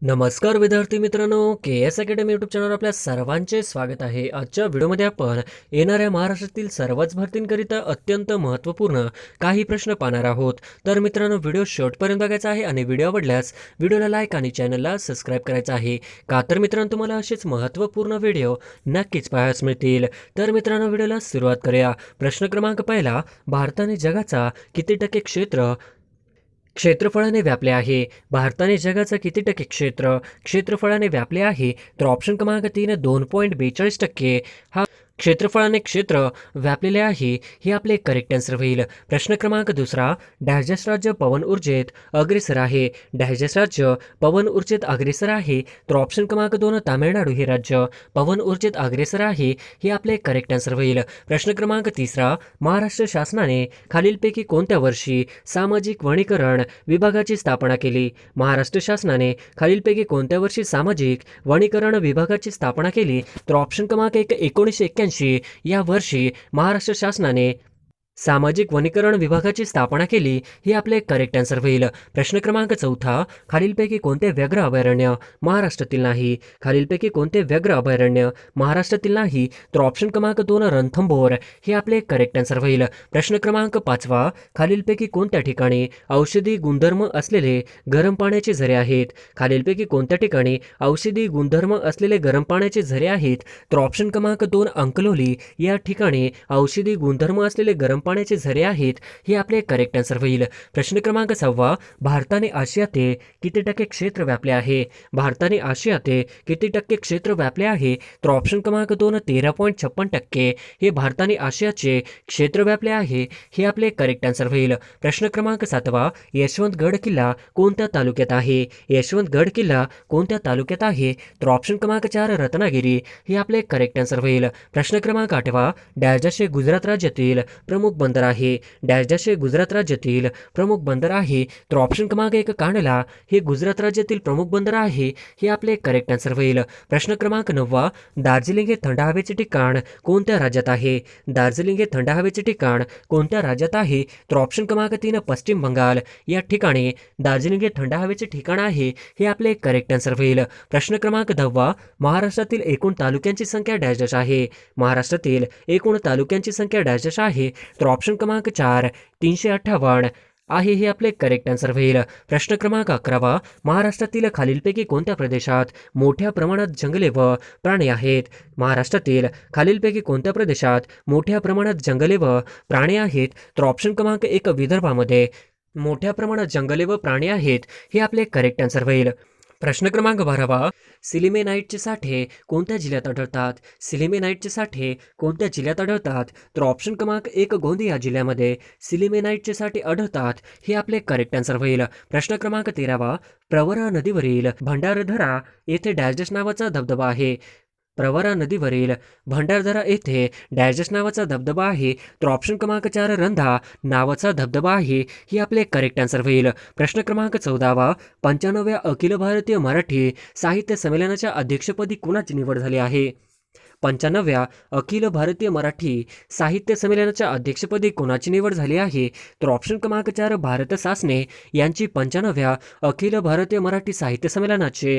नमस्कार विद्यार्थी मित्रांनो, के एस अकॅडमी यूट्यूब चॅनलवर आपल्या सर्वांचे स्वागत आहे. आजच्या व्हिडिओमध्ये आपण येणाऱ्या महाराष्ट्रातील सर्वच भरतींकरिता अत्यंत महत्त्वपूर्ण काही प्रश्न पाहणार आहोत. तर मित्रांनो, व्हिडिओ शेवटपर्यंत बघायचा आहे आणि व्हिडिओ आवडल्यास व्हिडिओला लाईक आणि चॅनलला सबस्क्राईब करायचं आहे. का तर मित्रांनो, तुम्हाला असेच महत्त्वपूर्ण व्हिडिओ नक्कीच पाहायला मिळतील. तर मित्रांनो, व्हिडिओला सुरुवात करूया. प्रश्न क्रमांक पहिला, भारताने जगाचा किती टक्के क्षेत्रफळाने व्यापले आहे? भारताने जगाचा किती टक्के क्षेत्रफळाने व्यापले आहे? तर ऑप्शन क्रमांक 3 2.42% हा क्षेत्रफळाने क्षेत्र व्यापलेले आहे, हे आपले करेक्ट आन्सर होईल. प्रश्न क्रमांक दुसरा, डॅशडॅश राज्य पवन ऊर्जेत अग्रेसर आहे. डॅशडॅश राज्य पवन ऊर्जेत अग्रेसर आहे. तर ऑप्शन क्रमांक 2 तामिळनाडू हे राज्य पवन ऊर्जेत अग्रेसर आहे, हे आपले करेक्ट आन्सर होईल. प्रश्न क्रमांक तिसरा, महाराष्ट्र शासनाने खालीलपैकी कोणत्या वर्षी सामाजिक वनीकरण विभागाची स्थापना केली? महाराष्ट्र शासनाने खालीलपैकी कोणत्या वर्षी सामाजिक वनीकरण विभागाची स्थापना केली? तर ऑप्शन क्रमांक 1 1981 या वर्षी महाराष्ट्र शासनाने सामाजिक वनीकरण विभागाची स्थापना केली, हे आपले करेक्ट आन्सर होईल. प्रश्न क्रमांक चौथा, खालीलपैकी कोणते व्याघ्र अभयारण्य महाराष्ट्रातील नाही? खालीलपैकी कोणते व्याघ्र अभयारण्य महाराष्ट्रातील नाही? तर ऑप्शन क्रमांक 2 रणथंबोर हे आपले करेक्ट आन्सर होईल. प्रश्न क्रमांक पाचवा, खालीलपैकी कोणत्या ठिकाणी औषधी गुणधर्म असलेले गरम पाण्याचे झरे आहेत? खालीलपैकी कोणत्या ठिकाणी औषधी गुणधर्म असलेले गरम पाण्याचे झरे आहेत? तर ऑप्शन क्रमांक 2 अंकलोली या ठिकाणी औषधी गुणधर्म असलेले गरम पाण्याचे झरे आहेत, हे आपले करेक्ट आन्सर होईल. प्रश्न क्रमांक 6, भारताने आशियाते किती टक्के क्षेत्र व्यापले आहे? भारताने आशियाते किती टक्के क्षेत्र व्यापले आहे? तर ऑप्शन क्रमांक 2 13.56% हे भारताने आशियाचे क्षेत्र व्यापले आहे, हे आपले करेक्ट आन्सर होईल. प्रश्न क्रमांक 7, यशवंतगड किल्ला कोणत्या तालुक्यात आहे? यशवंतगड किल्ला कोणत्या तालुक्यात आहे? तर ऑप्शन क्रमांक 4 रत्नागिरी हे आपले करेक्ट आन्सर होईल. प्रश्न क्रमांक 8, डॅश गुजरात राज्यातील प्रमुख बंदर आहे. डॅश गुजरात राज्यातील प्रमुख बंदर आहे. तर ऑप्शन क्रमांक 1 कांडला हे गुजरात राज्यातील प्रमुख बंदर आहे, हे आपले करेक्ट आन्सर होईल. प्रश्न क्रमांक 9, दार्जिलिंग हे थंड हवेचे ठिकाण कोणत्या राज्यात आहे? दार्जिलिंग हे थंड हवेचे ठिकाण कोणत्या राज्यात आहे? तर ऑप्शन क्रमांक 3 पश्चिम बंगाल या ठिकाणी दार्जिलिंग हे थंड हवेचे ठिकाण आहे, हे आपले करेक्ट आन्सर होईल. प्रश्न क्रमांक 10, महाराष्ट्रातील एकूण तालुक्यांची संख्या डॅश आहे. महाराष्ट्रातील एकूण तालुक्यांची संख्या डॅश आहे. तर ऑप्शन क्रमांक 4 358 आहे, हे आपले करेक्ट आन्सर होईल. प्रश्न क्रमांक 11, महाराष्ट्रातील खालीलपैकी कोणत्या प्रदेशात मोठ्या प्रमाणात जंगले व प्राणी आहेत? महाराष्ट्रातील खालीलपैकी कोणत्या प्रदेशात मोठ्या प्रमाणात जंगले व प्राणी आहेत? तर ऑप्शन क्रमांक 1 विदर्भामध्ये मोठ्या प्रमाणात जंगले व प्राणी आहेत, हे आपले करेक्ट आन्सर होईल. प्रश्न क्रमांक 12, सिलिमेनाइटचे साठे कोणत्या जिल्ह्यात आढळतात? सिलिमेनाइटचे साठे कोणत्या जिल्ह्यात आढळतात? तर ऑप्शन क्रमांक 1 गोंदिया जिल्ह्यामध्ये सिलिमेनाइटचे साठे आढळतात, हे आपले करेक्ट आन्सर होईल. प्रश्न क्रमांक 13, प्रवरा नदीवरील भंडारदरा येथे डॅश नावाचा धबधबा आहे. प्रवरा नदीवरील भंडारदरा येथे डॅश नावाचा धबधबा आहे. तर ऑप्शन क्रमांक 4 रंधा नावाचा धबधबा आहे, ही आपले करेक्ट आन्सर होईल. प्रश्न क्रमांक 14, 95व्या अखिल भारतीय मराठी साहित्य संमेलनाच्या अध्यक्षपदी कुणाची निवड झाली आहे? 95व्या अखिल भारतीय मराठी साहित्य संमेलनाच्या अध्यक्षपदी कोणाची निवड झाली आहे? तर ऑप्शन क्रमांक 4 भारत सासने यांची 95व्या अखिल भारतीय मराठी साहित्य संमेलनाचे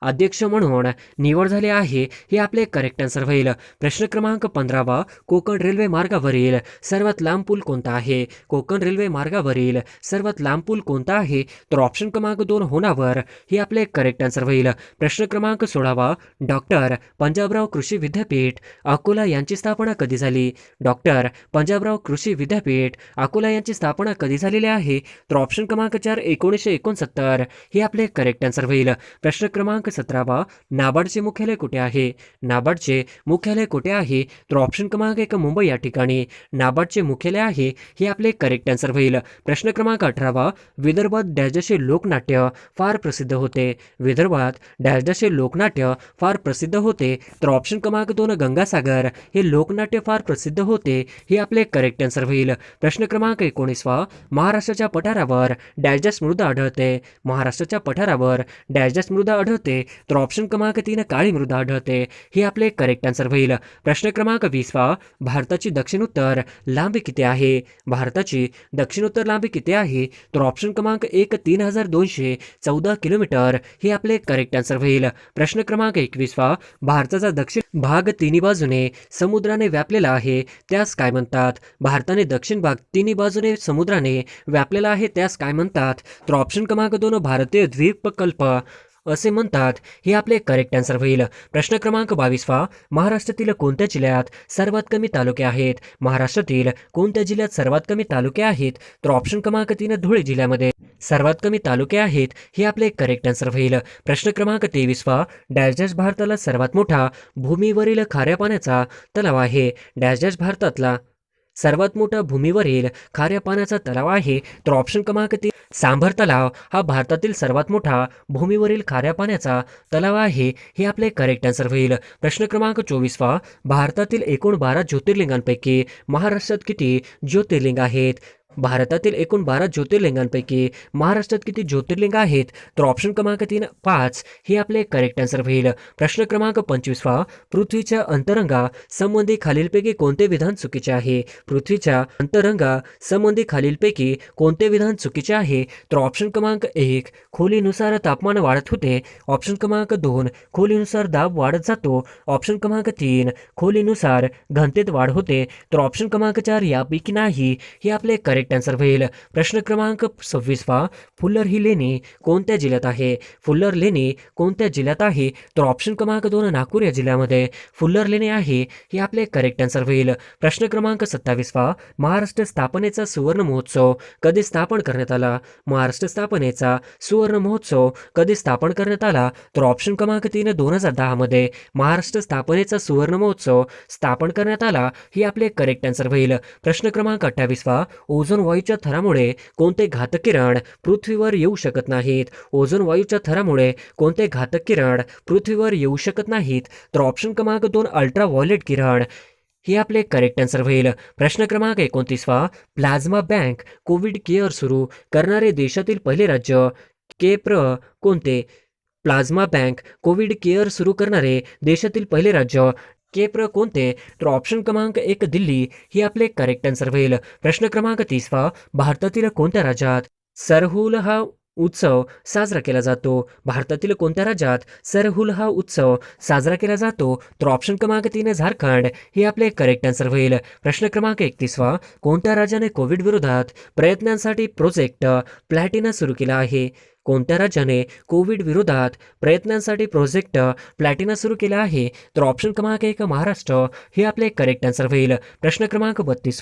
अध्यक्ष म्हणून निवड झाली आहे, हे आपले करेक्ट आन्सर होईल. प्रश्न क्रमांक 15, कोकण रेल्वे मार्गावरील सर्वात लांब पूल कोणता आहे? कोकण रेल्वे मार्गावरील सर्वात लांब पूल कोणता आहे? तर ऑप्शन क्रमांक 2 होनावर, हे आपले करेक्ट आन्सर होईल. प्रश्न क्रमांक 16, डॉक्टर पंजाबराव कृषी विद्यापीठ अकोला यांची स्थापना कधी झाली? डॉक्टर पंजाबराव कृषी विद्यापीठ अकोला यांची स्थापना कधी झालेली आहे? तर ऑप्शन क्रमांक 4 1969, हे आपले करेक्ट आन्सर होईल. प्रश्न क्रमांक 17, नाबार्डचे मुख्यालय कुठे आहे? नाबार्डचे मुख्यालय कुठे आहे? तर ऑप्शन क्रमांक 1 मुंबई या ठिकाणी नाबार्डचे मुख्यालय आहे, हे आपले करेक्ट आन्सर होईल. प्रश्न क्रमांक 18, विदर्भात डॅशचे लोकनाट्य फार प्रसिद्ध होते. विदर्भात डॅशचे लोकनाट्य फार प्रसिद्ध होते. तर ऑप्शन क्रमांक 2 गंगासागर हे लोकनाट्य फार प्रसिद्ध होते, हे आपले करेक्ट आन्सर होईल. प्रश्न क्रमांक 19, महाराष्ट्राच्या पठारावर डॅश मृदा आढळते. महाराष्ट्राच्या पठारावर डॅश मृदा आढळते. आढळते तर ऑप्शन क्रमांक 3 काळी मृदा आढळते. हे आपले करेक्ट आन्सर होईल. प्रश्न क्रमांक 20 भारताची दक्षिणोत्तर लांबी किती आहे? भारताची दक्षिणोत्तर लांबी किती आहे? तर ऑप्शन क्रमांक 1 3214 किलोमीटर. हे आपले करेक्ट आन्सर होईल. प्रश्न क्रमांक 21 भारताचा दक्षिण भाग तिन्ही बाजूने समुद्राने व्यापलेला आहे त्यास काय म्हणतात? भारताने दक्षिण भाग तिन्ही बाजूने समुद्राने व्यापलेला आहे त्यास काय म्हणतात? तर ऑप्शन क्रमांक 2 भारतीय द्वीपकल्प असे म्हणतात. हे आपले करेक्ट आन्सर होईल. प्रश्न क्रमांक 22 महाराष्ट्रातील कोणत्या जिल्ह्यात सर्वात कमी तालुके आहेत? महाराष्ट्रातील कोणत्या जिल्ह्यात सर्वात कमी तालुके आहेत? तर ऑप्शन क्रमांक 3 धुळे जिल्ह्यामध्ये सर्वात कमी तालुके आहेत. हे आपले करेक्ट आन्सर होईल. प्रश्न क्रमांक 23 डॅश डॅश भारताला सर्वात मोठा भूमीवरील खाऱ्या पाण्याचा तलाव आहे. डॅश डॅश भारतातला सर्वात मोठा भूमीवरील खाऱ्या पाण्याचा तलाव आहे. तर ऑप्शन क्रमांक 3 सांभर तलाव हा भारतातील सर्वात मोठा भूमीवरील खाऱ्या पाण्याचा तलाव आहे. हे आपले करेक्ट आन्सर होईल. प्रश्न क्रमांक 24 भारतातील एकूण 12 ज्योतिर्लिंगांपैकी महाराष्ट्रात किती ज्योतिर्लिंग आहेत? भारतातील एकूण 12 ज्योतिर्लिंगांपैकी महाराष्ट्रात किती ज्योतिर्लिंग आहेत? तर ऑप्शन क्रमांक 3 5. हे आपले करेक्ट आन्सर होईल. प्रश्न क्रमांक 25 पृथ्वीच्या अंतरंगा संबंधी खालीलपैकी कोणते विधान चुकीचे आहे? पृथ्वीच्या अंतरंगा संबंधी खालीलपैकी कोणते विधान चुकीचे आहे? तर ऑप्शन क्रमांक 1 खोलीनुसार तापमान वाढत होते. ऑप्शन क्रमांक 2 खोलीनुसार दाब वाढत जातो. ऑप्शन क्रमांक 3 खोलीनुसार घनतेत वाढ होते. तर ऑप्शन क्रमांक 4 यापैकी नाही. हे आपले करेक्ट आन्सर होईल. प्रश्न क्रमांक 26 फुल्लर ही लेणी कोणत्या जिल्ह्यात आहे? फुल्लर लेणी कोणत्या जिल्ह्यात आहे? तर ऑप्शन क्रमांक 2 नागपूर या जिल्ह्यामध्ये फुल्लर लेणी आहे. हे आपले करेक्ट आन्सर होईल. प्रश्न क्रमांक 27 महाराष्ट्र स्थापनेचा सुवर्ण महोत्सव कधी स्थापन करण्यात आला? महाराष्ट्र स्थापनेचा सुवर्ण महोत्सव कधी स्थापन करण्यात आला? तर ऑप्शन क्रमांक 3 2010 मध्ये महाराष्ट्र स्थापनेचा सुवर्ण महोत्सव स्थापन करण्यात आला. हे आपले करेक्ट आन्सर होईल. प्रश्न क्रमांक 28 ओझोन वायूच्या थरामुळे कोणते घातक किरण पृथ्वीवर येऊ शकत नाहीत? ओझोन वायूच्या थरामुळे कोणते घातक किरण पृथ्वीवर येऊ शकत नाहीत? तर ऑप्शन क्रमांक 2 अल्ट्रा व्हायोलेट किरण. हे आपले करेक्ट आन्सर होईल. प्रश्न क्रमांक 29 प्लाझ्मा बँक कोविड केअर सुरू करणारे देशातील पहिले राज्य कोणते? प्लाझ्मा बँक कोविड केअर सुरू करणारे देशातील पहिले राज्य कोणते? तर ऑप्शन क्रमांक 1 दिल्ली. हे आपले करेक्ट आन्सर होईल. प्रश्न क्रमांक 30 भारतातील कोणत्या राज्यात सरहुल हा उत्सव साजरा केला जातो? भारतातील कोणत्या राज्यात सरहुल हा उत्सव साजरा केला जातो? तर ऑप्शन क्रमांक 3 झारखंड. हे आपले करेक्ट आन्सर होईल. प्रश्न क्रमांक 31 कोणत्या राज्याने कोविड विरोधात प्रयत्नांसाठी प्रोजेक्ट प्लॅटिना सुरू केला आहे? कोणत्या राज्याने कोविड विरोधात प्रयत्नांसाठी प्रोजेक्ट प्लॅटिना सुरू केला आहे? तर ऑप्शन क्रमांक 1 महाराष्ट्र. हे आपले करेक्ट आन्सर होईल. प्रश्न क्रमांक 32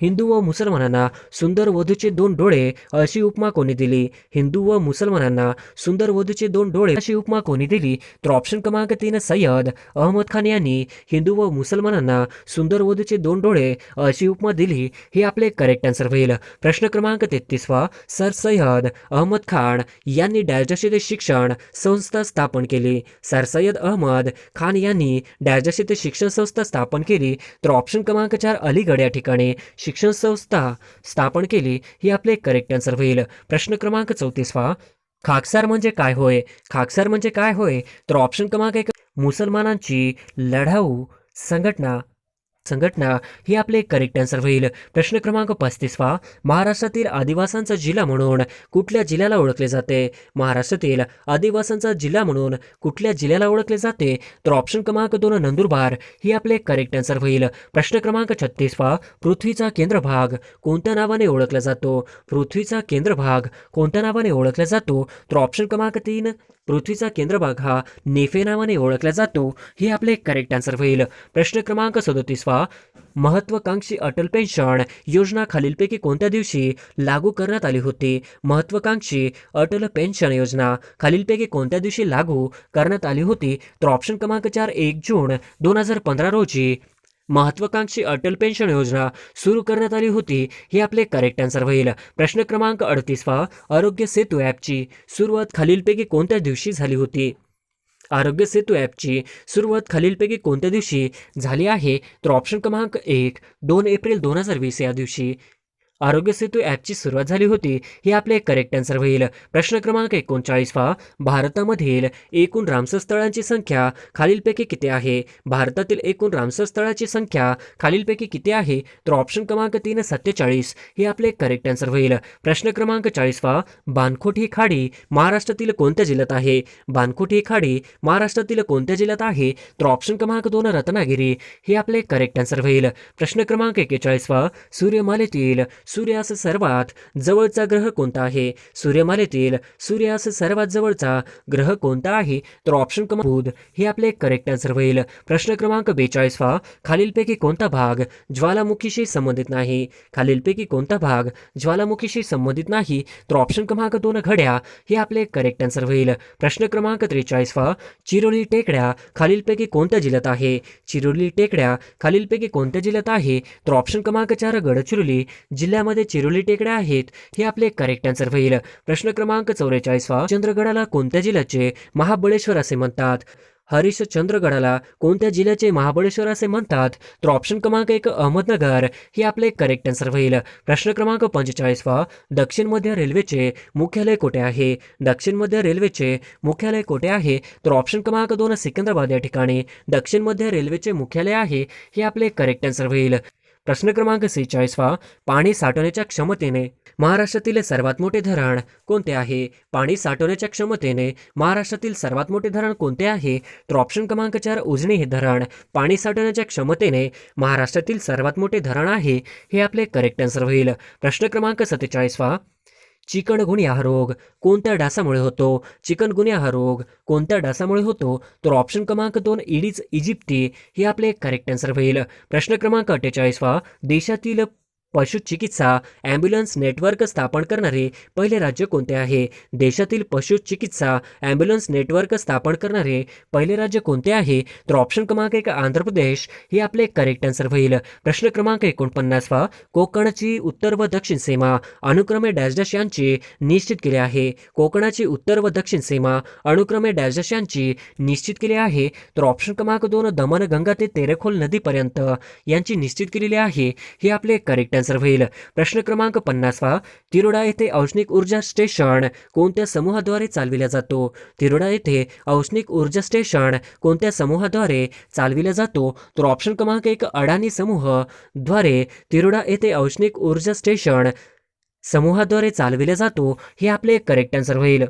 हिंदू व मुसलमानांना सुंदर वधूचे 2 डोळे अशी उपमा कोणी दिली? हिंदू व मुसलमानांना सुंदर वधूचे 2 डोळे अशी उपमा कोणी दिली? तर ऑप्शन क्रमांक 3 सय्यद अहमद खान यांनी हिंदू व मुसलमानांना सुंदर वधूचे 2 डोळे अशी उपमा दिली. हे आपले करेक्ट आन्सर होईल. प्रश्न क्रमांक 33 सर सय्यद अहमद खान यांनी डॅश येथे शिक्षण संस्था स्थापन केली. सर सय्यद अहमद खान यांनी डॅश येथे शिक्षण संस्था स्थापन केली. तर ऑप्शन क्रमांक 4 अलीगड या ठिकाणी शिक्षण संस्था स्थापन केली. हे आपले करेक्ट आन्सर होईल. प्रश्न क्रमांक 34 खाकसार म्हणजे काय होय? खाकसार म्हणजे काय होय? तर ऑप्शन क्रमांक 1 मुसलमानांची लढाऊ संघटना. हे आपले करेक्ट आन्सर होईल. प्रश्न क्रमांक 35 महाराष्ट्रातील आदिवासांचा जिल्हा म्हणून कुठल्या जिल्ह्याला ओळखले जाते? महाराष्ट्रातील आदिवासांचा जिल्हा म्हणून कुठल्या जिल्ह्याला ओळखले जाते? तर ऑप्शन क्रमांक 2 नंदुरबार. हे आपले करेक्ट आन्सर होईल. प्रश्न क्रमांक 36 पृथ्वीचा केंद्रभाग कोणत्या नावाने ओळखला जातो? पृथ्वीचा केंद्रभाग कोणत्या नावाने ओळखला जातो? तर ऑप्शन क्रमांक 3 पृथ्वीचा केंद्रभाग हा नेफे नावाने ओळखला जातो. हे आपले करेक्ट आन्सर होईल. प्रश्न क्रमांक 37 महत्वाकांक्षी अटल पेन्शन योजना खालीलपैकी कोणत्या दिवशी लागू करण्यात आली होती? महत्वाकांक्षी अटल पेन्शन योजना खालीलपैकी कोणत्या दिवशी लागू करण्यात आली होती? तर ऑप्शन क्रमांक 4 1 जून 2015 रोजी महत्वाकांक्षी अटल पेन्शन योजना सुरू करण्यात आली होती. हे आपले करेक्ट आन्सर होईल. प्रश्न क्रमांक 38 आरोग्य सेतू ॲपची सुरुवात खालीलपैकी कोणत्या दिवशी झाली होती? आरोग्य सेतू ॲपची सुरुवात खालीलपैकी कोणत्या दिवशी झाली आहे? तर ऑप्शन क्रमांक 1 2 एप्रिल 2020 या दिवशी. आरोग्य सेतू ॲपची सुरुवात झाली होती, हे आपले करेक्ट आन्सर होईल. प्रश्न क्रमांक 39 भारतामधील एकूण रामसर स्थळांची संख्या खालीलपैकी किती आहे? भारतातील एकूण रामसर स्थळाची संख्या खालीलपैकी किती आहे? तर ऑप्शन क्रमांक 3 47 हे आपले करेक्ट आन्सर होईल. प्रश्न क्रमांक 40 बानखोट ही खाडी महाराष्ट्रातील कोणत्या जिल्ह्यात आहे? बानखोट ही खाडी महाराष्ट्रातील कोणत्या जिल्ह्यात आहे? तर ऑप्शन क्रमांक 2 रत्नागिरी हे आपले करेक्ट आन्सर होईल. प्रश्न क्रमांक 41 सूर्यमालेतील सूर्यास सर्वात जवळचा ग्रह कोणता आहे? सूर्यमालेतील सूर्यास सर्वात जवळचा ग्रह कोणता आहे? तर ऑप्शन क्रमांक बुध हे आपले करेक्ट आन्सर होईल. प्रश्न क्रमांक 42 खालीलपैकी कोणता भाग ज्वालामुखीशी संबंधित नाही? खालीलपैकी कोणता भाग ज्वालामुखीशी संबंधित नाही? तर ऑप्शन क्रमांक 2 घड्या हे आपले करेक्ट आन्सर होईल. प्रश्न क्रमांक 43 चिरोली टेकड्या खालीलपैकी कोणत्या जिल्ह्यात आहे? चिरोली टेकड्या खालीलपैकी कोणत्या जिल्ह्यात आहे? तर ऑप्शन क्रमांक 4 गडचिरोली जिल्ह्यामध्ये चिरोली टेकड्या आहेत, हे आपले करेक्ट आन्सर होईल. प्रश्न क्रमांक 44 चंद्रगडाला कोणत्या जिल्ह्याचे महाबळेश्वर असे म्हणतात? हरिश्चंद्रगडाला कोणत्या जिल्ह्याचे महाबळेश्वर असे म्हणतात? तर ऑप्शन क्रमांक 1 अहमदनगर हे आपले करेक्ट आन्सर होईल. प्रश्न क्रमांक 45 दक्षिण मध्य रेल्वेचे मुख्यालय कोठे आहे? दक्षिण मध्य रेल्वेचे मुख्यालय कोठे आहे? तर ऑप्शन क्रमांक 2 सिकंदराबाद या ठिकाणी दक्षिण मध्य रेल्वेचे मुख्यालय आहे, हे आपले करेक्ट आन्सर होईल. प्रश्न क्रमांक 46 पाणी साठवण्याच्या क्षमतेने महाराष्ट्रातील सर्वात मोठे धरण कोणते आहे? पाणी साठवण्याच्या क्षमतेने महाराष्ट्रातील सर्वात मोठे धरण कोणते आहे? तर ऑप्शन क्रमांक 4 उजनी हे धरण पाणी साठवण्याच्या क्षमतेने महाराष्ट्रातील सर्वात मोठे धरण आहे, हे आपले करेक्ट आन्सर होईल. प्रश्न क्रमांक 47 चिकनगुनिया हा रोग कोणत्या डासामुळे होतो? चिकनगुनिया हा रोग कोणत्या डासामुळे होतो? तर ऑप्शन क्रमांक 2 इडीज इजिप्ती हे आपले करेक्ट आन्सर होईल. प्रश्न क्रमांक 48 देशातील पशुचिकित्सा ॲम्ब्युलन्स नेटवर्क स्थापन करणारे पहिले राज्य कोणते आहे? देशातील पशुचिकित्सा ॲम्ब्युलन्स नेटवर्क स्थापन करणारे पहिले राज्य कोणते आहे? तर ऑप्शन क्रमांक 1 आंध्र प्रदेश हे आपले करेक्ट आन्सर होईल. प्रश्न क्रमांक 49 कोकणची उत्तर व दक्षिण सीमा अनुक्रमे डॅश डॅश यांची निश्चित केली आहे. कोकणाची उत्तर व दक्षिण सीमा अनुक्रमे डॅश डॅश यांची निश्चित केली आहे. तर ऑप्शन क्रमांक 2 दमणगंगा ते तेरेखोल नदीपर्यंत यांची निश्चित केलेली आहे, हे आपले करेक्ट आन्सर होईल. प्रश्न क्रमांक 50 तिरोडा येथे औष्णिक ऊर्जा स्टेशन कोणत्या समूहाद्वारे चालविला जातो? तिरोडा येथे औष्णिक ऊर्जा स्टेशन कोणत्या समूहाद्वारे चालविला जातो? तर ऑप्शन क्रमांक 1 अडाणी समूह द्वारे तिरोडा येथे औष्णिक ऊर्जा स्टेशन समूहाद्वारे चालविला जातो, हे आपले करेक्ट आन्सर होईल.